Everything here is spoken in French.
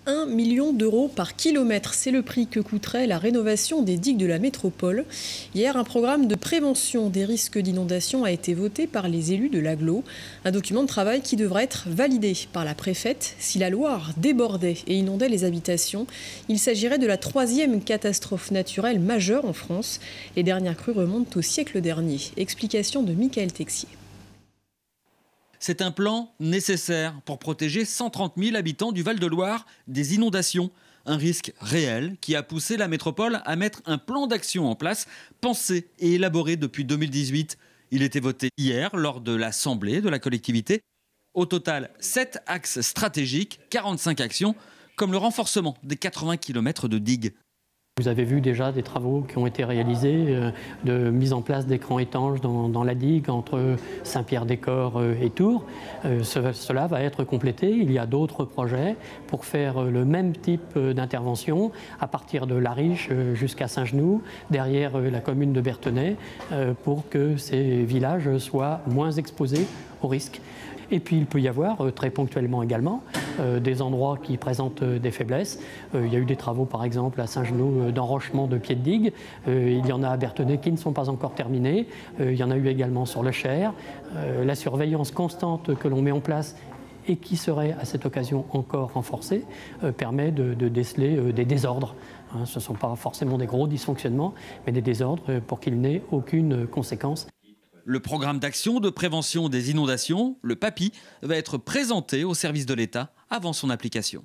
1 million d'euros par kilomètre. C'est le prix que coûterait la rénovation des digues de la métropole. Hier, un programme de prévention des risques d'inondation a été voté par les élus de l'agglo. Un document de travail qui devra être validé par la préfète. Si la Loire débordait et inondait les habitations, il s'agirait de la 3e catastrophe naturelle majeure en France. Les dernières crues remontent au siècle dernier. Explication de Michael Texier. C'est un plan nécessaire pour protéger 130 000 habitants du Val-de-Loire des inondations. Un risque réel qui a poussé la métropole à mettre un plan d'action en place, pensé et élaboré depuis 2018. Il était voté hier lors de l'Assemblée de la collectivité. Au total, 7 axes stratégiques, 45 actions, comme le renforcement des 80 km de digues. Vous avez vu déjà des travaux qui ont été réalisés de mise en place d'écrans étanches dans la digue entre Saint-Pierre-des-Corps et Tours. Cela va être complété. Il y a d'autres projets pour faire le même type d'intervention à partir de La Riche jusqu'à Saint-Genoux, derrière la commune de Berthenay, pour que ces villages soient moins exposés aux risques. Et puis il peut y avoir très ponctuellement également des endroits qui présentent des faiblesses. Il y a eu des travaux par exemple à Saint-Genoux d'enrochement de pieds de digue. Il y en a à Berthenay qui ne sont pas encore terminés. Il y en a eu également sur le Cher. La surveillance constante que l'on met en place et qui serait à cette occasion encore renforcée permet de déceler des désordres. Ce ne sont pas forcément des gros dysfonctionnements, mais des désordres pour qu'il n'ait aucune conséquence. Le programme d'action de prévention des inondations, le PAPI, va être présenté au service de l'État avant son application.